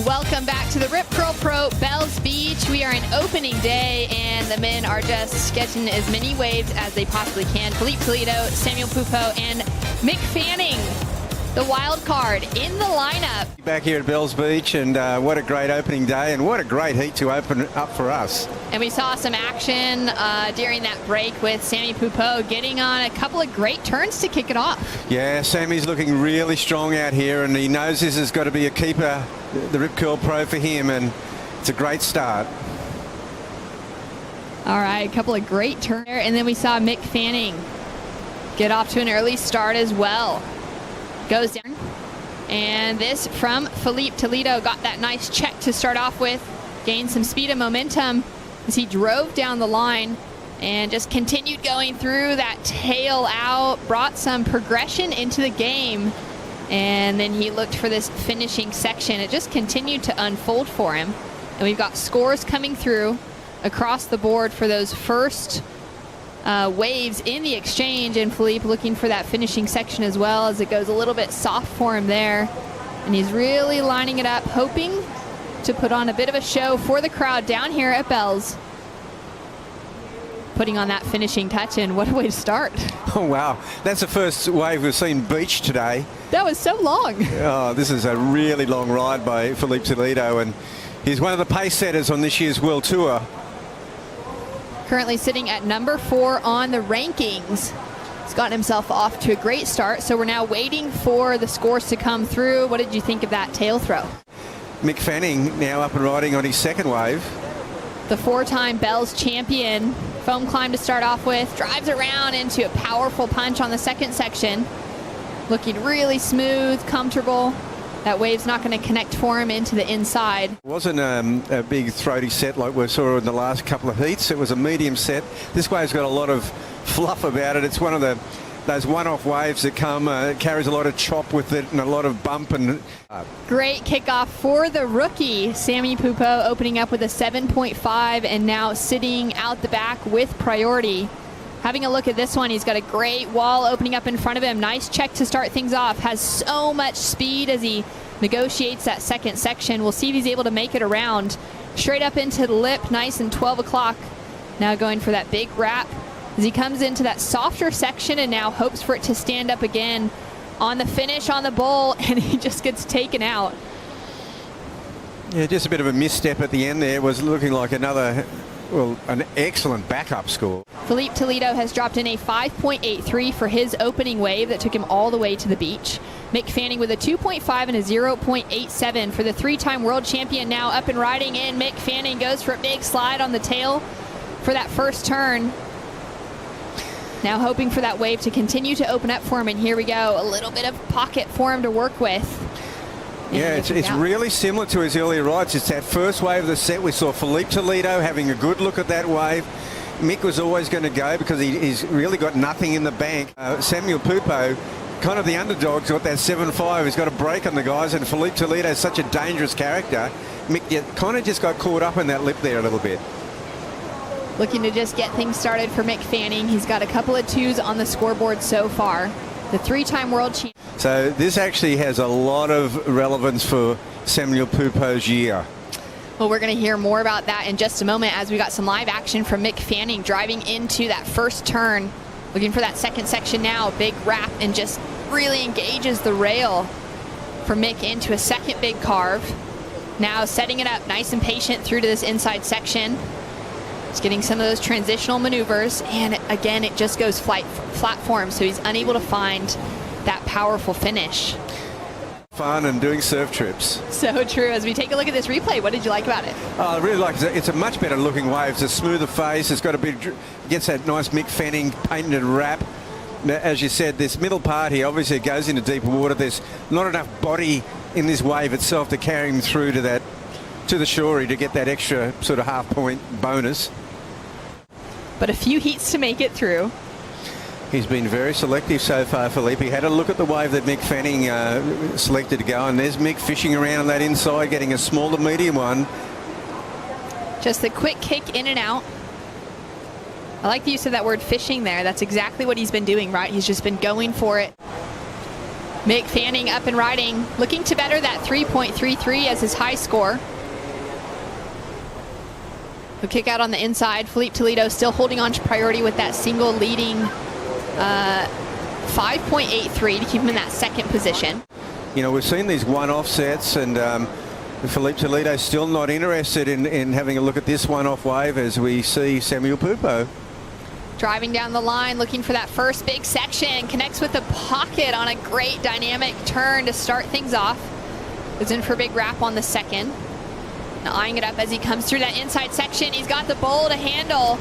Welcome back to the Rip Curl Pro Bells Beach. We are in opening day, and the men are just getting as many waves as they possibly can. Filipe Toledo, Samuel Pupo, and Mick Fanning, the wild card, in the lineup. Back here at Bells Beach, and what a great opening day, and what a great heat to open up for us. And we saw some action during that break with Sammy Pupo getting on a couple of great turns to kick it off. Yeah, Sammy's looking really strong out here, and he knows this has got to be a keeper, the Rip Curl Pro for him, and it's a great start. All right, a couple of great turns there, and then we saw Mick Fanning get off to an early start as well. Goes down, and this from Filipe Toledo, got that nice check to start off with, gained some speed and momentum as he drove down the line and just continued going through that tail out, brought some progression into the game, and then he looked for this finishing section. It just continued to unfold for him, and we've got scores coming through across the board for those first waves in the exchange, and Filipe looking for that finishing section as well, as it goes a little bit soft for him there, and he's really lining it up, hoping to put on a bit of a show for the crowd down here at Bells, putting on that finishing touch. And what a way to start. Oh wow, that's the first wave we've seen beach today. That was so long. Oh, this is a really long ride by Filipe Toledo, and he's one of the pace setters on this year's World Tour. Currently sitting at number 4 on the rankings. He's gotten himself off to a great start, so we're now waiting for the scores to come through. What did you think of that tail throw? Mick Fanning now up and riding on his second wave. The 4-time Bells champion, foam climb to start off with, drives around into a powerful punch on the second section. Looking really smooth, comfortable. That wave's not going to connect for him into the inside. It wasn't a big throaty set like we saw in the last couple of heats. It was a medium set. This wave's got a lot of fluff about it. It's one of those one-off waves that carries a lot of chop with it and a lot of bump. And great kickoff for the rookie, Sammy Pupo, opening up with a 7.5 and now sitting out the back with priority. Having a look at this one, he's got a great wall opening up in front of him. Nice check to start things off. Has so much speed as he negotiates that second section. We'll see if he's able to make it around. Straight up into the lip, nice and 12 o'clock. Now going for that big wrap as he comes into that softer section and now hopes for it to stand up again on the finish on the bowl, and he just gets taken out. Yeah, just a bit of a misstep at the end there. It was looking like an excellent backup score. Filipe Toledo has dropped in a 5.83 for his opening wave that took him all the way to the beach. Mick Fanning with a 2.5 and a 0.87 for the 3-time world champion, now up and riding in. Mick Fanning goes for a big slide on the tail for that first turn. Now hoping for that wave to continue to open up for him, and here we go. A little bit of pocket for him to work with. Yeah, it's really similar to his earlier rides. It's that first wave of the set. We saw Filipe Toledo having a good look at that wave. Mick was always going to go because he's really got nothing in the bank. Samuel Pupo, kind of the underdog, got that 7.5. He's got a break on the guys, and Filipe Toledo is such a dangerous character. Mick kind of just got caught up in that lip there a little bit. Looking to just get things started for Mick Fanning. He's got a couple of 2s on the scoreboard so far. The 3-time world champion. So this actually has a lot of relevance for Samuel Pupo's year. Well, we're going to hear more about that in just a moment as we got some live action from Mick Fanning driving into that first turn. Looking for that second section now. Big wrap and just really engages the rail for Mick into a second big carve. Now setting it up nice and patient through to this inside section. He's getting some of those transitional maneuvers, and again, it just goes flat for him, so he's unable to find that powerful finish. Fun and doing surf trips. So true. As we take a look at this replay, what did you like about it? Oh, I really like it. It's a much better looking wave. It's a smoother face. It's got a bit, gets that nice Mick Fanning painted wrap. Now, as you said, this middle part here, obviously it goes into deeper water. There's not enough body in this wave itself to carry him through to the shorey to get that extra sort of half-point bonus. But a few heats to make it through. He's been very selective so far, Filipe. He had a look at the wave that Mick Fanning selected to go, and there's Mick fishing around on that inside, getting a small to medium one. Just a quick kick in and out. I like the use of that word fishing there. That's exactly what he's been doing, right? He's just been going for it. Mick Fanning up and riding, looking to better that 3.33 as his high score. The kick out on the inside. Filipe Toledo still holding on to priority with that single leading 5.83 to keep him in that second position. You know, we've seen these one-off sets, and Filipe Toledo still not interested in having a look at this one-off wave as we see Samuel Pupo. Driving down the line, looking for that first big section. Connects with the pocket on a great dynamic turn to start things off. Goes in for a big wrap on the second. Now eyeing it up as he comes through that inside section. He's got the bowl to handle.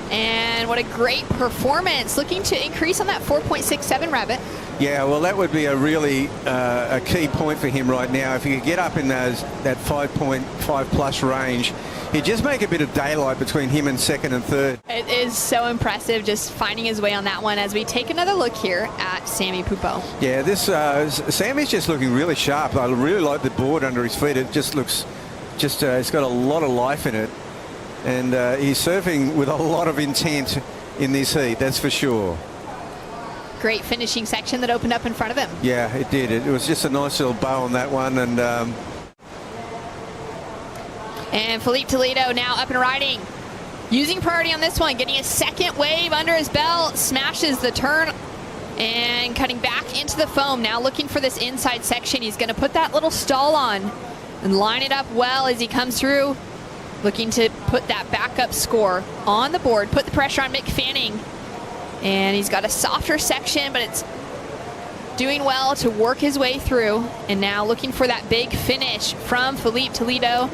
And what a great performance. Looking to increase on that 4.67 rabbit. Yeah, well, that would be a really a key point for him right now. If he could get up in that 5.5 plus range, he'd just make a bit of daylight between him and second and third. It is so impressive just finding his way on that one as we take another look here at Sammy Pupo. Yeah, this Sammy's just looking really sharp. I really like the board under his feet. It just looks, it's got a lot of life in it. And he's surfing with a lot of intent in this heat, that's for sure. Great finishing section that opened up in front of him. Yeah, it did. It was just a nice little bow on that one. And Filipe Toledo now up and riding. Using priority on this one, getting a second wave under his belt. Smashes the turn and cutting back into the foam. Now looking for this inside section. He's going to put that little stall on and line it up well as he comes through. Looking to put that backup score on the board. Put the pressure on Mick Fanning. And he's got a softer section, but it's doing well to work his way through. And now looking for that big finish from Filipe Toledo.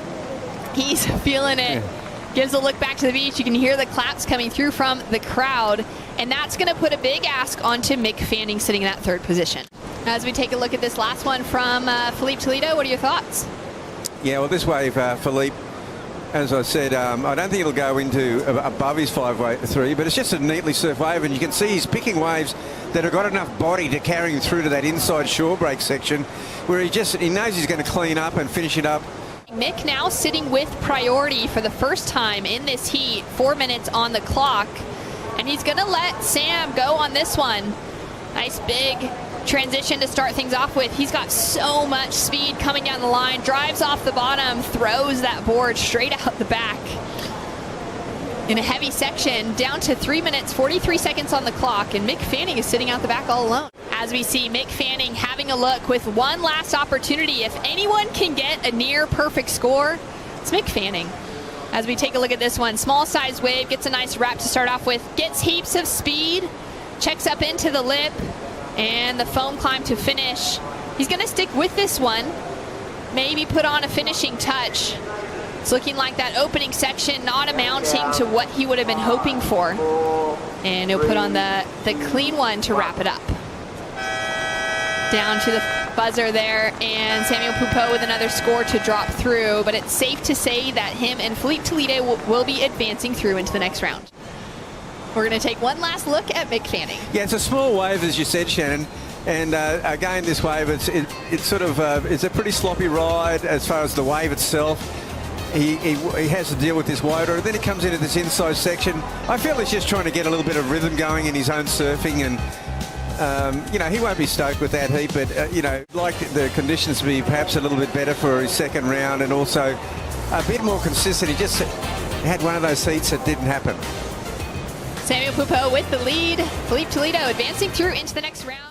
He's feeling it. Yeah. Gives a look back to the beach. You can hear the claps coming through from the crowd. And that's going to put a big ask onto Mick Fanning sitting in that third position. As we take a look at this last one from Filipe Toledo, what are your thoughts? Yeah, well, this wave, Filipe, as I said, I don't think it'll go into above his 5.3, but it's just a neatly surfed wave, and you can see he's picking waves that have got enough body to carry him through to that inside shore break section, where he knows he's going to clean up and finish it up. Mick now sitting with priority for the first time in this heat, 4 minutes on the clock, and he's going to let Sam go on this one. Nice big transition to start things off with. He's got so much speed coming down the line, drives off the bottom, throws that board straight out the back in a heavy section, down to 3 minutes 43 seconds on the clock, and Mick Fanning is sitting out the back all alone. As we see Mick Fanning having a look with one last opportunity. If anyone can get a near perfect score, it's Mick Fanning. As we take a look at this one, small size wave, gets a nice wrap to start off with, gets heaps of speed, checks up into the lip, and the foam climb to finish. He's going to stick with this one, maybe put on a finishing touch. It's looking like that opening section not amounting to what he would have been hoping for. And he'll put on the clean one to wrap it up. Down to the buzzer there, and Samuel Pupo with another score to drop through, but it's safe to say that him and Filipe Toledo will be advancing through into the next round. We're going to take one last look at Mick Fanning. Yeah, it's a small wave, as you said, Shannon. And again, this wave, it's sort of it's a pretty sloppy ride as far as the wave itself. He has to deal with this water, and then he comes into this inside section. I feel he's just trying to get a little bit of rhythm going in his own surfing, and you know, he won't be stoked with that heat, but you know, like the conditions to be perhaps a little bit better for his second round, and also a bit more consistent. He just had one of those heats that didn't happen. Samuel Pupo with the lead. Filipe Toledo advancing through into the next round.